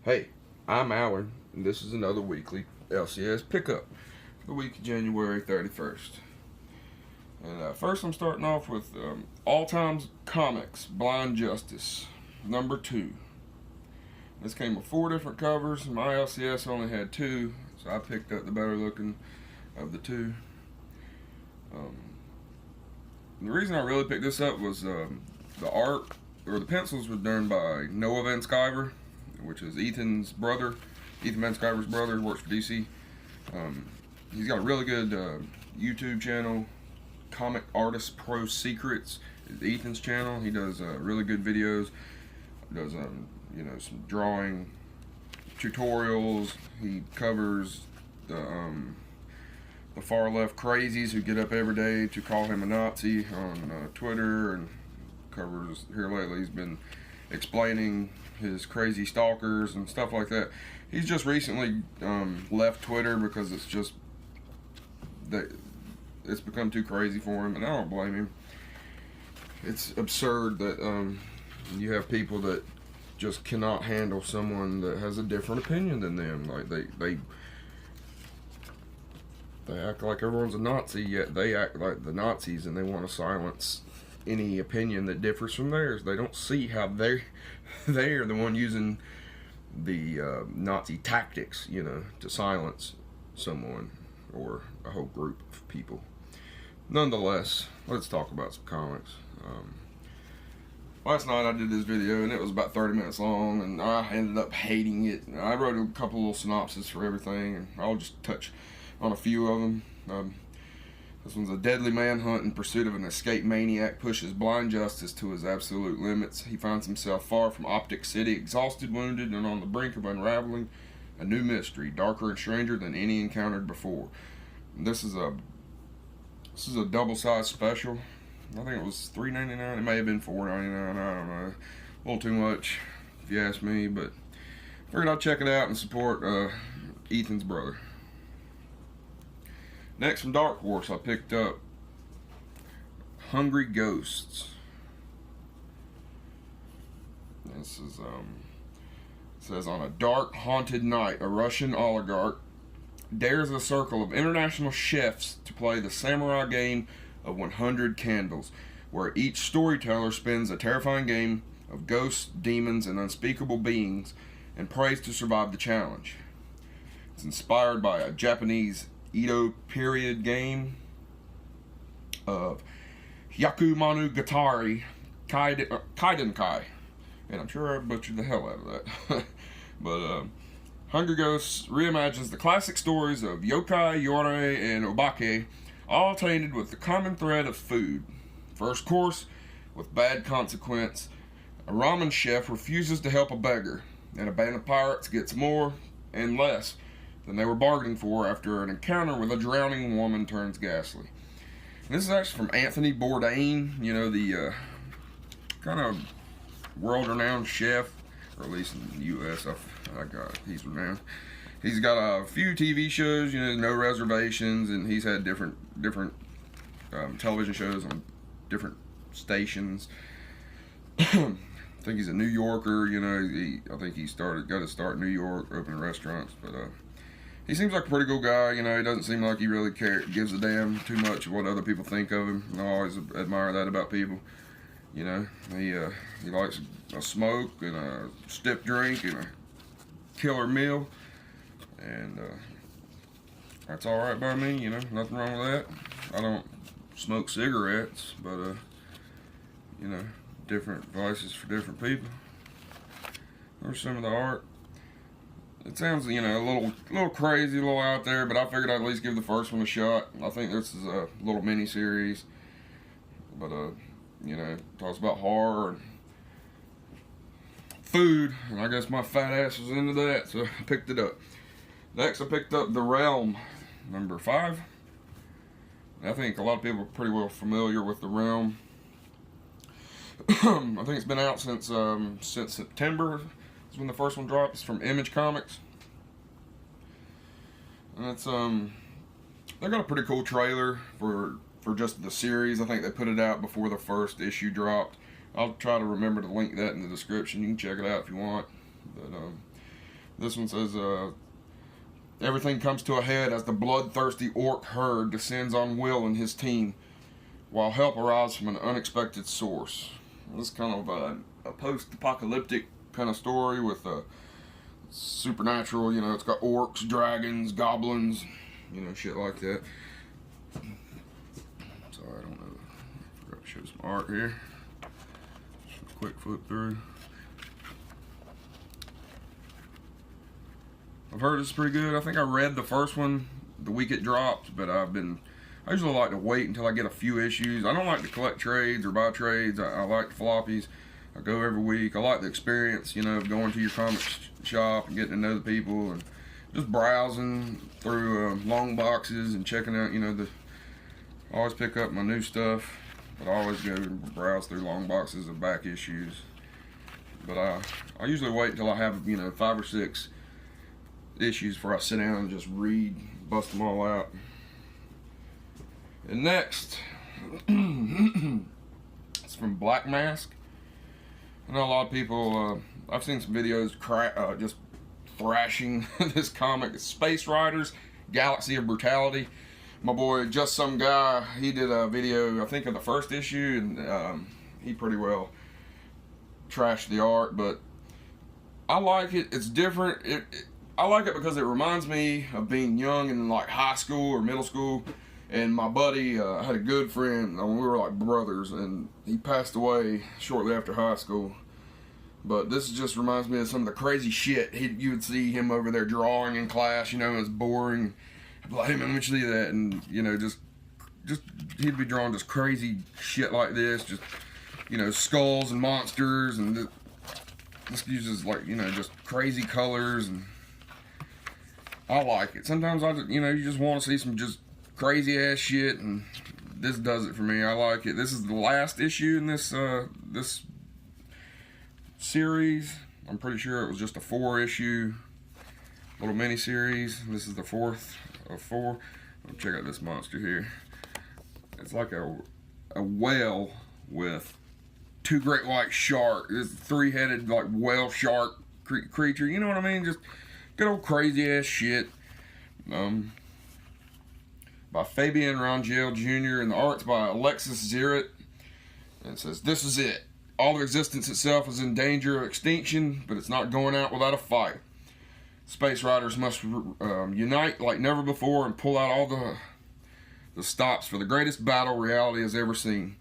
Hey, I'm Alan, and this is another weekly LCS pickup for the week of January 31st. And first, I'm starting off with All Time Comics Blind Justice, number 2. This came with 4 different covers. My LCS only had 2, so I picked up the better looking of the 2. The reason I really picked this up was the art, or the pencils, were done by Noah Van Sciver, which is Ethan Van Sciver's brother, who works for DC. He's got a really good YouTube channel, Comic Artist Pro Secrets is Ethan's channel. He does really good videos. Does some drawing tutorials. He covers the far left crazies who get up every day to call him a Nazi on Twitter, and covers here lately. He's been explaining his crazy stalkers and stuff like that. He's just recently left Twitter because it's become too crazy for him, and I don't blame him. It's absurd that you have people that just cannot handle someone that has a different opinion than them. Like they act like everyone's a Nazi, yet they act like the Nazis, and they want to silence any opinion that differs from theirs. They don't see how they're the one using the Nazi tactics, to silence someone or a whole group of people. Nonetheless, let's talk about some comics. Last night I did this video, and it was about 30 minutes long, and I ended up hating it. I wrote a couple little synopses for everything, and I'll just touch on a few of them. This one's a deadly manhunt in pursuit of an escaped maniac pushes blind justice to his absolute limits. He finds himself far from Optic City, exhausted, wounded, and on the brink of unraveling a new mystery, darker and stranger than any encountered before. This is a double-sized special. I think it was $3.99. It may have been $4.99. I don't know. A little too much, if you ask me, but I figured I'd check it out and support Ethan's brother. Next, from Dark Horse, I picked up Hungry Ghosts. This is, it says, on a dark, haunted night, a Russian oligarch dares a circle of international chefs to play the samurai game of 100 Candles, where each storyteller spins a terrifying game of ghosts, demons, and unspeakable beings, and prays to survive the challenge. It's inspired by a Japanese Edo period game of Hyakumonogatari Kaidenkai, and I'm sure I butchered the hell out of that. But Hunger Ghosts reimagines the classic stories of yokai, yore, and obake, all tainted with the common thread of food. First course, with bad consequence, a ramen chef refuses to help a beggar, and a band of pirates gets more and less than they were bargaining for after an encounter with a drowning woman turns ghastly. And this is actually from Anthony Bourdain, the kind of world-renowned chef, or at least in the U.S. He's renowned. He's got a few TV shows, No Reservations, and he's had different television shows on different stations. I think he's a New Yorker, I think he got his start in New York, opening restaurants, but he seems like a pretty cool guy. He doesn't seem like he really gives a damn too much of what other people think of him. And I always admire that about people. He likes a smoke and a stiff drink and a killer meal, and that's all right by me. Nothing wrong with that. I don't smoke cigarettes, but different vices for different people. There's some of the art. It sounds, a little crazy, a little out there, but I figured I'd at least give the first one a shot. I think this is a little mini series, but talks about horror and food, and I guess my fat ass was into that, so I picked it up. Next, I picked up The Realm, number 5. I think a lot of people are pretty well familiar with The Realm. I think it's been out since September. Is when the first one dropped. It's from Image Comics, and it's they got a pretty cool trailer for just the series. I think they put it out before the first issue dropped. I'll try to remember to link that in the description. You can check it out if you want. But This one says, everything comes to a head as the bloodthirsty orc herd descends on Will and his team, while help arrives from an unexpected source. This is kind of a post-apocalyptic kind of story with supernatural, you know, it's got orcs, dragons, goblins, you know, shit like that. Sorry, I don't know. I forgot to show some art here. Just a quick flip through. I've heard it's pretty good. I think I read the first one the week it dropped, but I usually like to wait until I get a few issues. I don't like to collect trades or buy trades. I like the floppies. I go every week. I like the experience, you know, of going to your comic shop and getting to know the people and just browsing through long boxes and checking out, you know, I always pick up my new stuff, but I always go and browse through long boxes of back issues. But I usually wait until I have, you know, 5 or 6 issues before I sit down and just read, bust them all out. And next, it's from Black Mask. I know a lot of people, I've seen some videos just thrashing this comic. It's Space Riders, Galaxy of Brutality. My boy, Just Some Guy, he did a video, I think, of the first issue, and he pretty well trashed the art, but I like it. It's different. I like it because it reminds me of being young and in like high school or middle school. And my buddy, I had a good friend, we were like brothers, and he passed away shortly after high school. But this just reminds me of some of the crazy shit you would see him over there drawing in class, you know, it's boring. I'd be like, hey man, let me show you that, and you know, just he'd be drawing just crazy shit like this, just, you know, skulls and monsters, and this uses like, you know, just crazy colors, and I like it. Sometimes you know, you just want to see some just crazy ass shit, and this does it for me. I like it. This is the last issue in this this series. I'm pretty sure it was just a 4-issue little mini series. This is the 4th of 4. Check out this monster here. It's like a whale with 2 great white sharks. This 3-headed like whale shark creature. You know what I mean? Just good old crazy ass shit. By Fabian Rangel Jr. and the art's by Alexis Zirot. And it says, "This is it. All of existence itself is in danger of extinction, but it's not going out without a fight. Space Riders must unite like never before and pull out all the stops for the greatest battle reality has ever seen."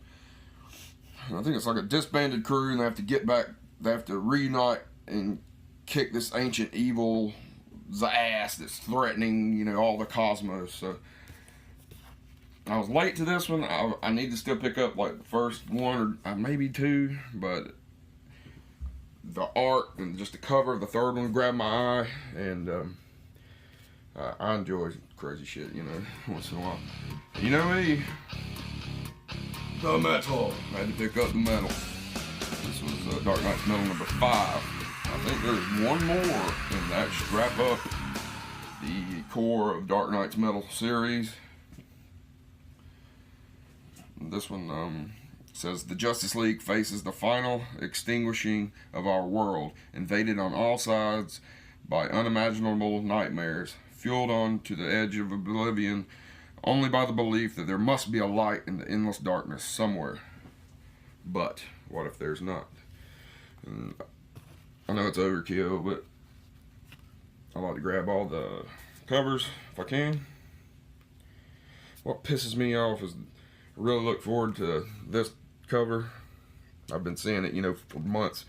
I think it's like a disbanded crew, and they have to get back. They have to reunite and kick this ancient evil's ass that's threatening, you know, all the cosmos. So I was late to this one. I need to still pick up like the first 1 or maybe 2, but the art and just the cover of the 3rd one grabbed my eye, and I enjoy crazy shit, you know, once in a while. You know me, the metal. I had to pick up the metal. This was Dark Knight's Metal number 5. I think there's one more, and that should wrap up the core of Dark Knight's Metal series. This one says, "The Justice League faces the final extinguishing of our world, invaded on all sides by unimaginable nightmares, fueled on to the edge of oblivion only by the belief that there must be a light in the endless darkness somewhere. But what if there's not?" And I know it's overkill, but I like to grab all the covers if I can. What pisses me off is I really look forward to this cover. I've been seeing it, you know, for months.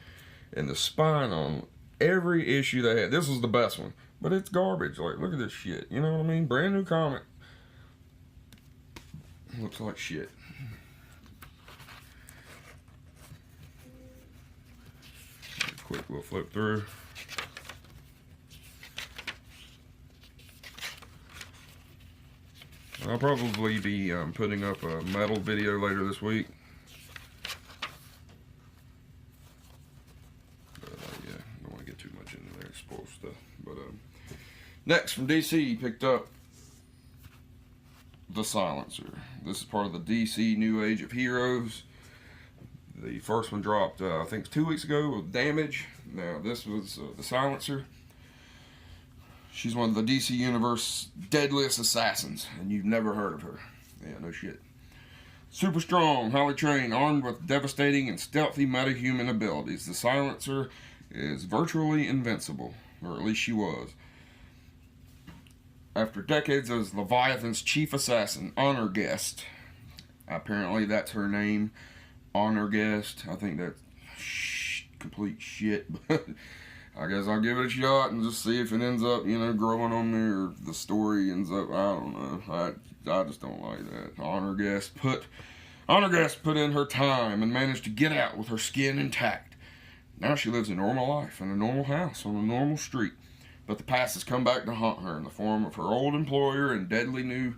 And the spine on every issue they had. This was the best one. But it's garbage. Like, look at this shit. You know what I mean? Brand new comic. Looks like shit. Quick little flip through. I'll probably be putting up a metal video later this week. But yeah, don't want to get too much into there, spoil stuff. But next from DC, picked up The Silencer. This is part of the DC New Age of Heroes. The first one dropped, I think, 2 weeks ago with Damage. Now this was The Silencer. She's one of the DC Universe deadliest assassins, and you've never heard of her. Yeah, no shit. Super strong, highly trained, armed with devastating and stealthy metahuman abilities. The Silencer is virtually invincible, or at least she was. After decades as Leviathan's chief assassin, Honor Guest. Apparently that's her name, Honor Guest. I think that's complete shit, but I guess I'll give it a shot and just see if it ends up, growing on me, or the story ends up, I don't know. I just don't like that. Honor Guest put in her time and managed to get out with her skin intact. Now she lives a normal life in a normal house on a normal street. But the past has come back to haunt her in the form of her old employer and deadly new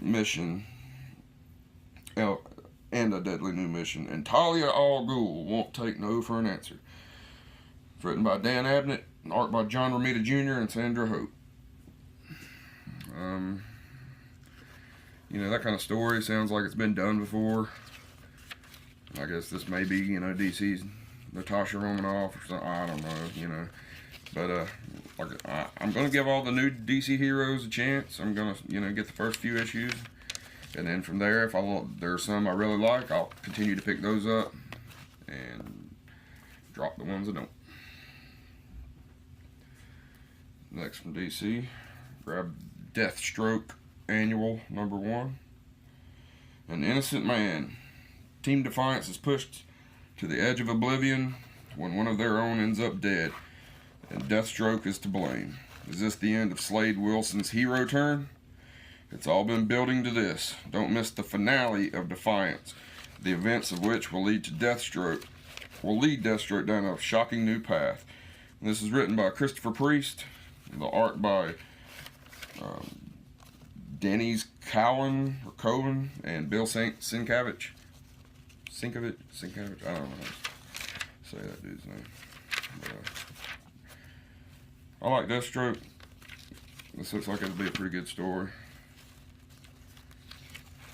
mission. And a deadly new mission. And Talia al Ghul won't take no for an answer. Written by Dan Abnett, and art by John Romita Jr. and Sandra Hope. That kind of story sounds like it's been done before. I guess this may be, DC's Natasha Romanoff or something. I don't know, But I'm going to give all the new DC heroes a chance. I'm going to, get the first few issues. And then from there, if there's some I really like, I'll continue to pick those up. And drop the ones I don't. Next from DC, grab Deathstroke Annual #1. An innocent man. Team Defiance is pushed to the edge of oblivion when one of their own ends up dead, and Deathstroke is to blame. Is this the end of Slade Wilson's hero turn? It's all been building to this. Don't miss the finale of Defiance, the events of which will lead Deathstroke down a shocking new path. And this is written by Christopher Priest, the art by Denny's Cowan and Bill Sienkiewicz. Sienkiewicz? I don't know how to say that dude's name. But, I like Deathstroke. This looks like it'll be a pretty good story.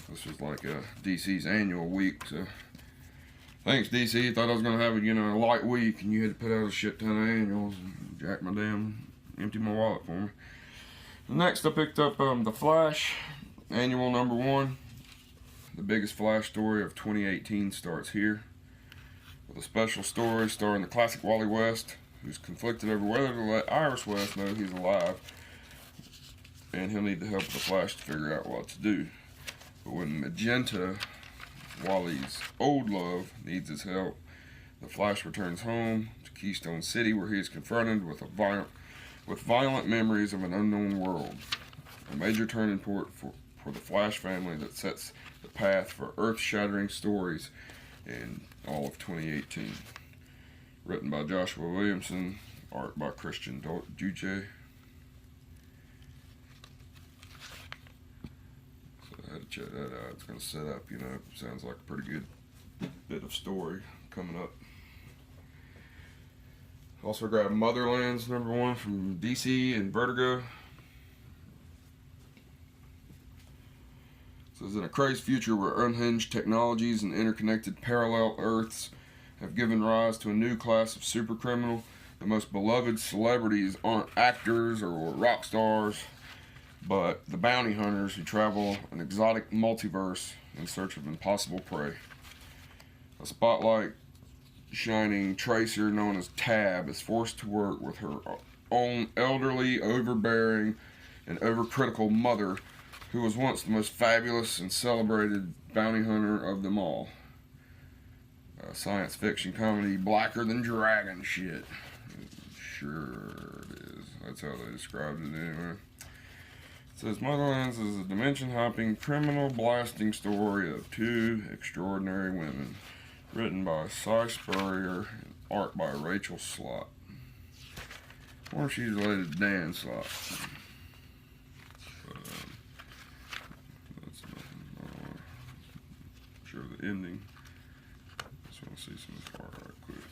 This was like DC's annual week, so thanks DC. Thought I was gonna have a light week, and you had to put out a shit ton of annuals and empty my wallet for me. Next, I picked up The Flash, Annual #1. The biggest Flash story of 2018 starts here, with a special story starring the classic Wally West, who's conflicted over whether to let Iris West know he's alive, and he'll need the help of the Flash to figure out what to do. But when Magenta, Wally's old love, needs his help, the Flash returns home to Keystone City, where he is confronted with violent memories of an unknown world. A major turning point for the Flash family that sets the path for earth-shattering stories in all of 2018. Written by Joshua Williamson, art by Christian Duce. So I had to check that out. It's going to set up, sounds like a pretty good bit of story coming up. Also grabbed Motherlands #1 from DC and Vertigo. It says, in a crazed future where unhinged technologies and interconnected parallel Earths have given rise to a new class of supercriminal, the most beloved celebrities aren't actors or rock stars, but the bounty hunters who travel an exotic multiverse in search of impossible prey. A spotlight shining Tracer known as Tab is forced to work with her own elderly, overbearing, and overcritical mother, who was once the most fabulous and celebrated bounty hunter of them all. Science fiction comedy, blacker than dragon shit. Sure it is. That's how they described it anyway. It says, Motherlands is a dimension-hopping, criminal-blasting story of two extraordinary women. Written by Cy Spurrier and art by Rachel Slott. I wonder if she's related to Dan Slott. But, that's nothing. I'm sure the ending. Just want to see some of this art right quick.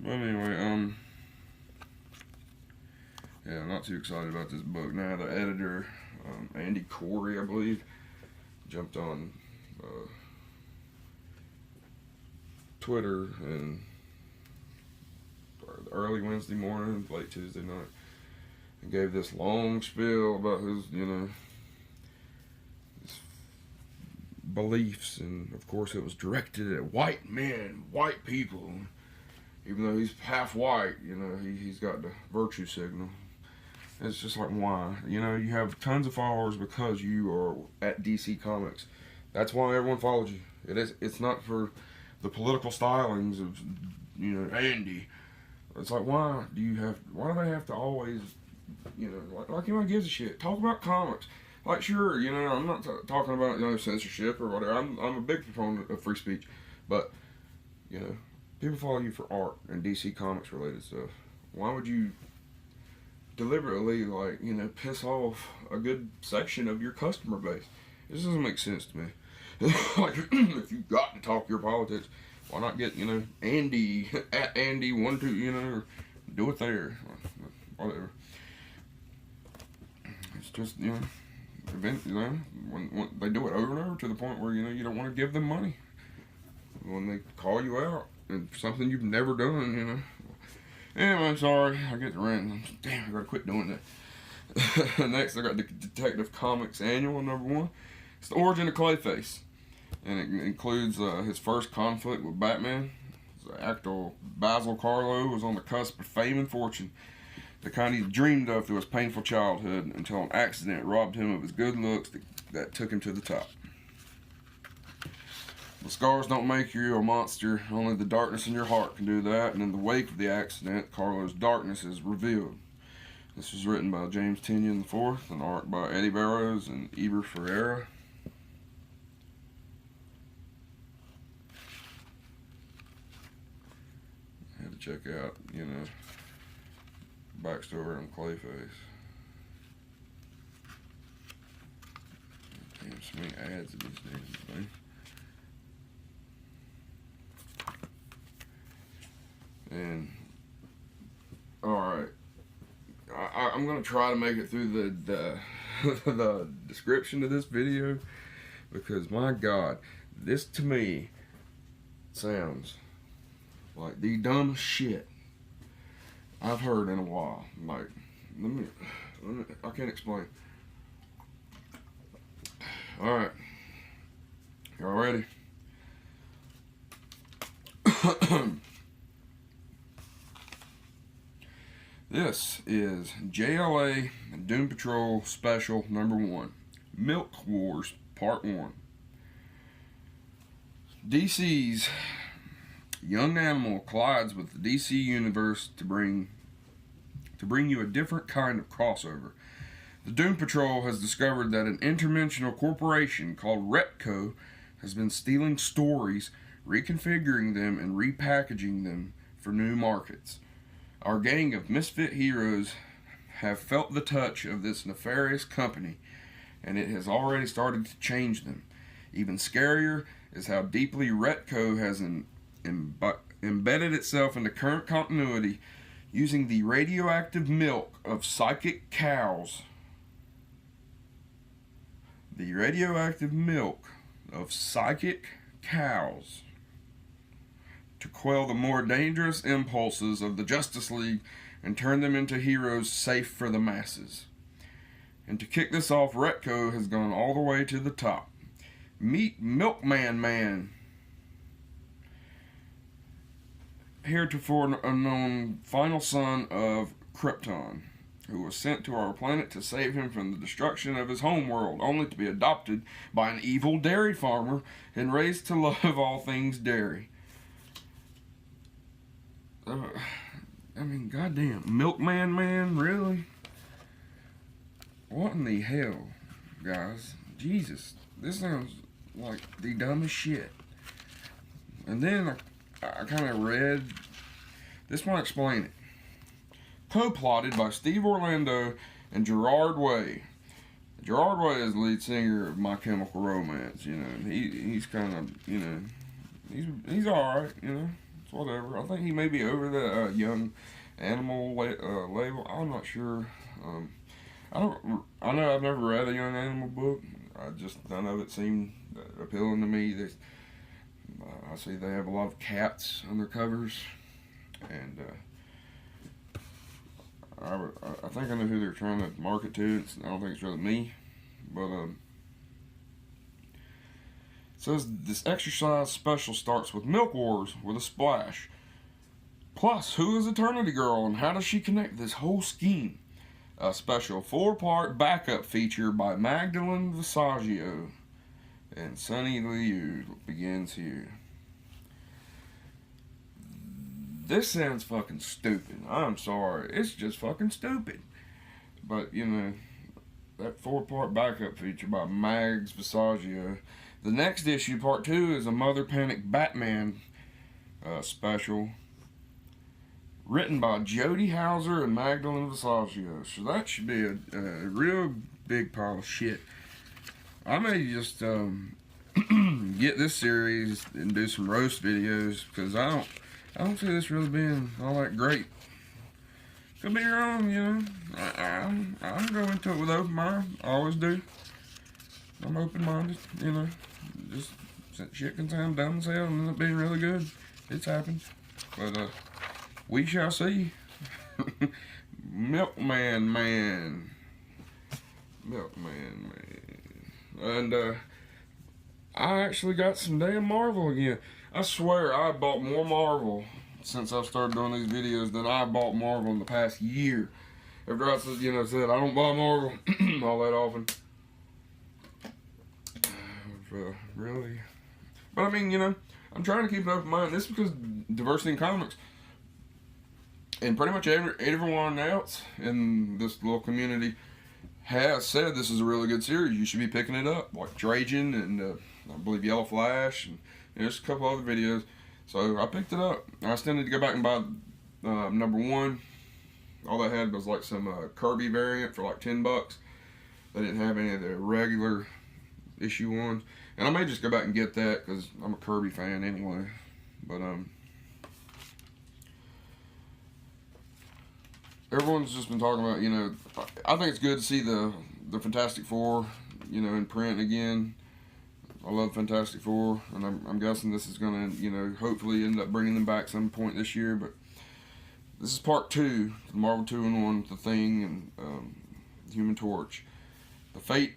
But anyway, yeah, I'm not too excited about this book. Now the editor, Andy Corey, I believe, jumped on Twitter and early Wednesday morning, late Tuesday night, and gave this long spiel about his, his beliefs, and of course it was directed at white men, white people. Even though he's half white, he's got the virtue signal. It's just like, why? You have tons of followers because you are at DC Comics. That's why everyone follows you. It's not for the political stylings of, Andy. It's like, why do they have to always, like anyone gives a shit? Talk about comics. Like, sure, I'm not talking about, censorship or whatever. I'm a big proponent of free speech. But, people follow you for art and DC Comics related stuff. Why would you deliberately, piss off a good section of your customer base? This doesn't make sense to me. Like, if you've got to talk your politics, why not get, Andy, at Andy12, or do it there. Whatever. It's just, when they do it over and over to the point where, you don't want to give them money. When they call you out and something you've never done, Anyway, I'm sorry, I get the rant. Damn, I gotta quit doing that. Next, I got the Detective Comics Annual #1. It's the origin of Clayface, and it includes his first conflict with Batman. The actor Basil Karlo was on the cusp of fame and fortune, the kind he dreamed of through his painful childhood, until an accident robbed him of his good looks that took him to the top. The scars don't make you a monster, only the darkness in your heart can do that, and in the wake of the accident, Carlo's darkness is revealed. This was written by James Tynion IV, and art by Eddie Barrows and Eber Ferreira. I had to check out, backstory on Clayface. Damn, so many ads in these days, man. And alright, I'm gonna try to make it through the the description of this video, because my God, this to me sounds like the dumbest shit I've heard in a while. Like, let me I can't explain. Alright, y'all ready? This is JLA Doom Patrol Special #1, Milk Wars Part 1. DC's young animal collides with the DC universe to bring you a different kind of crossover. The Doom Patrol has discovered that an interdimensional corporation called Retco has been stealing stories, reconfiguring them, and repackaging them for new markets. Our gang of misfit heroes have felt the touch of this nefarious company, and it has already started to change them. Even scarier is how deeply Retco has embedded itself into current continuity, using the radioactive milk of psychic cows. The radioactive milk of psychic cows to quell the more dangerous impulses of the Justice League and turn them into heroes safe for the masses. And to kick this off, Retco has gone all the way to the top. Meet Milkman Man, heretofore unknown final son of Krypton, who was sent to our planet to save him from the destruction of his homeworld, only to be adopted by an evil dairy farmer and raised to love all things dairy. Goddamn, Milkman Man, really? What in the hell, guys? Jesus, this sounds like the dumbest shit. And then I kind of read, this might explain it. Co-plotted by Steve Orlando and Gerard Way. Gerard Way is the lead singer of My Chemical Romance. He's kind of, he's all right. It's whatever. I think he may be over the young animal label. I'm not sure. I know I've never read a young animal book. None of it seemed appealing to me. I see they have a lot of cats on their covers, and I think I know who they're trying to market to. I don't think it's really me, but it says this exercise special starts with Milk Wars with a splash. Plus, who is Eternity Girl and how does she connect this whole scheme? A special 4-part backup feature by Magdalene Visaggio and Sunny Liu begins here. This sounds fucking stupid. I'm sorry. It's just fucking stupid. But, you know, that 4-part backup feature by Mags Visaggio. The next issue, part 2, is a Mother Panic Batman special. Written by Jody Hauser and Magdalene Visaggio. So that should be a real big pile of shit. I may just get this series and do some roast videos because I don't see this really being all that great. Could be wrong, you know. I'll go into it with open mind. I always do. I'm open-minded, you know. Just shit can sound dumb as hell and end up being really good. It's happened. But we shall see. Milkman Man. And I actually got some damn Marvel again. I swear I bought more Marvel since I've started doing these videos than I bought Marvel in the past year. After I said, you know, I don't buy Marvel all that often. Really. But I mean, you know, I'm trying to keep an open mind. This is because diversity in comics. And pretty much everyone else in this little community has said this is a really good series. You should be picking it up. Like Trajan and I believe Yellow Flash and there's a couple other videos. So I picked it up. I still need to go back and buy number 1. All they had was like some Kirby variant for like $10. They didn't have any of the regular issue ones. And I may just go back and get that because I'm a Kirby fan anyway. But everyone's just been talking about, you know, I think it's good to see the Fantastic Four, you know, in print again. I love Fantastic Four, and I'm guessing this is going to, you know, hopefully end up bringing them back some point this year. But this is part 2, the Marvel 2-in-1, The Thing, and Human Torch. The Fate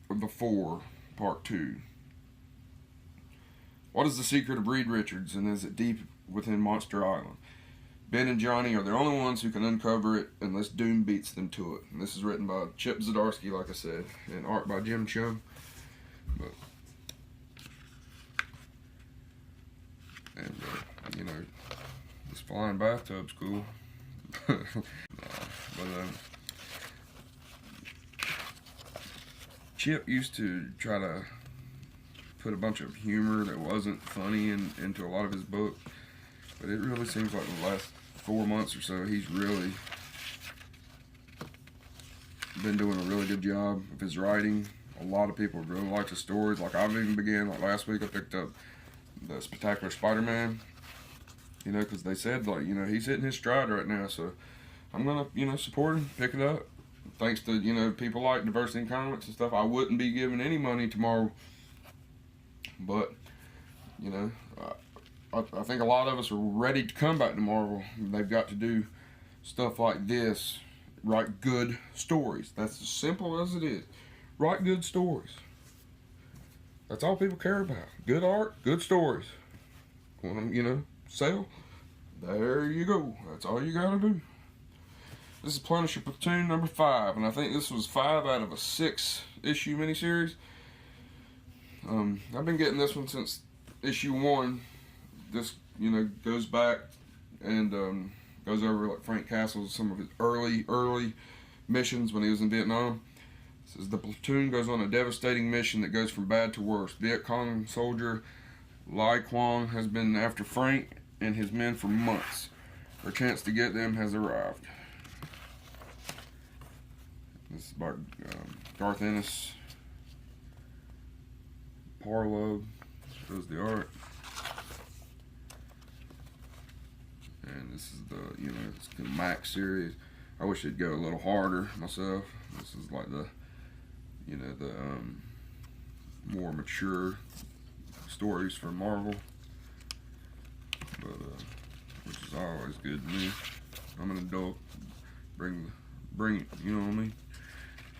of the Four, part 2. What is the secret of Reed Richards, and is it deep within Monster Island? Ben and Johnny are the only ones who can uncover it unless Doom beats them to it. And this is written by Chip Zdarsky, like I said, and art by Jim Chung. But, and, you know, this flying bathtub's cool. Chip used to try to put a bunch of humor that wasn't funny into a lot of his books. But it really seems like the last 4 months or so, he's really been doing a really good job of his writing. A lot of people really like the stories. Like I've even began, like last week I picked up the Spectacular Spider-Man, you know, because they said, like, you know, he's hitting his stride right now. So I'm going to, you know, support him, pick it up. Thanks to, you know, people like Diversity in Comics and stuff. I wouldn't be giving any money tomorrow. But, you know, I think a lot of us are ready to come back to Marvel. They've got to do stuff like this. Write good stories. That's as simple as it is. Write good stories. That's all people care about. Good art, good stories. Want them, you know, sell? There you go. That's all you gotta do. This is Punisher Platoon number 5, and I think this was 5 out of a 6-issue miniseries. I've been getting this one since issue 1. This, you know, goes back and goes over like Frank Castle's some of his early missions when he was in Vietnam. It says the platoon goes on a devastating mission that goes from bad to worse. Viet Cong soldier Lai Quang has been after Frank and his men for months. Their chance to get them has arrived. This is by Garth Ennis. Parlow does the art. And this is the, you know, it's the Max series. I wish it'd go a little harder myself. This is like the, you know, the more mature stories from Marvel. But which is always good to me. I'm an adult. bring it, you know what I mean?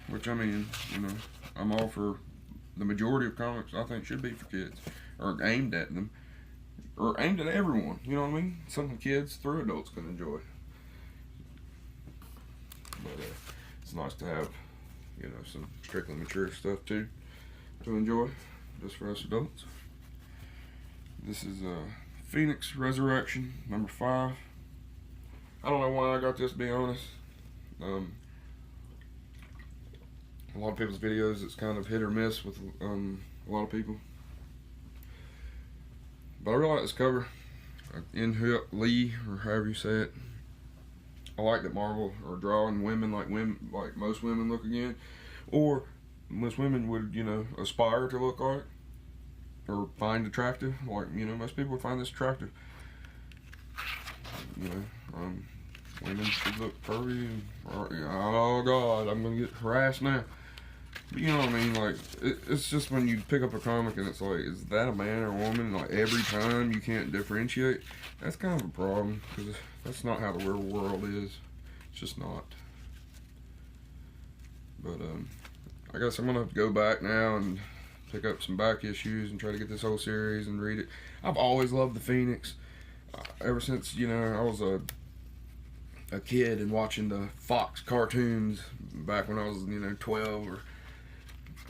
Which, I mean, you know, I'm all for the majority of comics I think should be for kids, or aimed at them, or aimed at everyone, you know what I mean? Something kids through adults can enjoy. But it's nice to have, you know, some strictly mature stuff too to enjoy, just for us adults. This is Phoenix Resurrection number 5. I don't know why I got this, to be honest. A lot of people's videos, it's kind of hit or miss with a lot of people. But I really like this cover. In Lee, or however you say it. I like that Marvel are drawing women like most women look again, or most women would, you know, aspire to look like, or find attractive. Like, you know, most people would find this attractive. You know, women should look curvy. Oh God, I'm gonna get harassed now. But you know what I mean? Like, it's just when you pick up a comic and it's like, is that a man or a woman? Like, every time you can't differentiate. That's kind of a problem, because that's not how the real world is. It's just not. But I guess I'm gonna have to go back now and pick up some back issues and try to get this whole series and read it. I've always loved the Phoenix. Ever since, you know, I was a kid and watching the Fox cartoons back when I was, you know, 12 or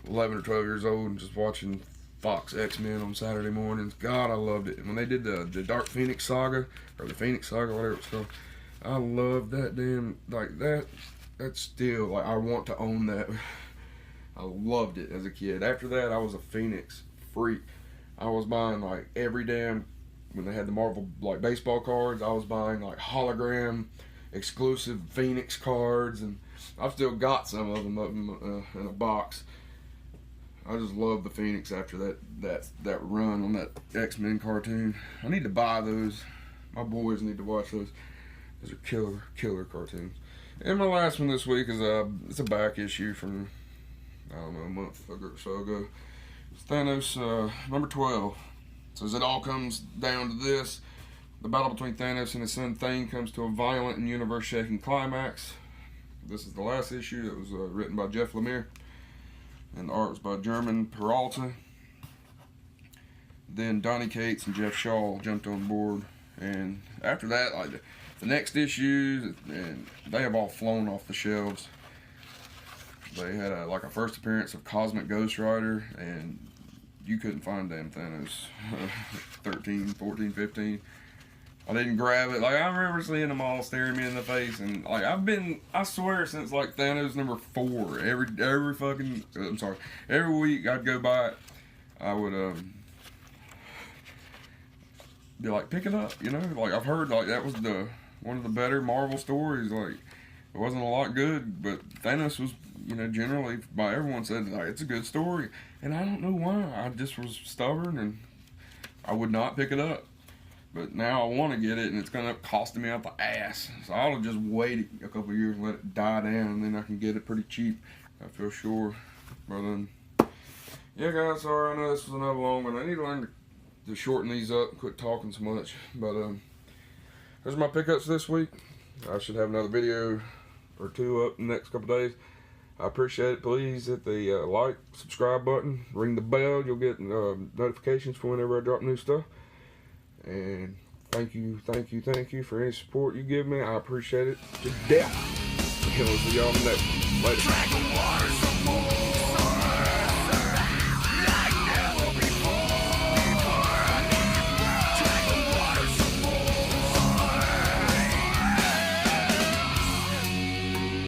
11 or 12 years old, and just watching Fox X-Men on Saturday mornings. God, I loved it. And when they did the Dark Phoenix Saga, or the Phoenix Saga, whatever it's called, I loved that damn, like, that's still, like, I want to own that. I loved it as a kid. After that, I was a Phoenix freak. I was buying, like, every damn, when they had the Marvel, like, baseball cards, I was buying, like, hologram exclusive Phoenix cards, and I've still got some of them up in a box. I just love the Phoenix after that run on that X-Men cartoon. I need to buy those. My boys need to watch those. Those are killer cartoons. And my last one this week is it's a back issue from, I don't know, a month or so ago. It's Thanos number 12. So as it all comes down to this, the battle between Thanos and his son Thane comes to a violent and universe-shaking climax. This is the last issue. That was written by Jeff Lemire, and the art was by German Peralta. Then Donny Cates and Jeff Shaw jumped on board, and after that, like the next issues, and they have all flown off the shelves. They had a first appearance of Cosmic Ghost Rider, and you couldn't find damn Thanos 13, 14, 15. I didn't grab it. Like, I remember seeing them all staring me in the face, and like I swear since like Thanos number 4, every week I'd go by it, I would be like, pick it up, you know. Like, I've heard like that was one of the better Marvel stories. Like, it wasn't a lot good, but Thanos was, you know, generally by everyone said like it's a good story, and I don't know why. I just was stubborn and I would not pick it up. But now I want to get it, and it's going to cost me out the ass. So I'll just wait a couple of years and let it die down, and then I can get it pretty cheap, I feel sure. But yeah, guys, sorry, I know this was another long one. I need to learn to shorten these up and quit talking so much. But there's my pickups this week. I should have another video or two up in the next couple of days. I appreciate it. Please hit the like, subscribe button, ring the bell. You'll get notifications for whenever I drop new stuff. And thank you for any support you give me. I appreciate it to death. And we'll see y'all next. Later.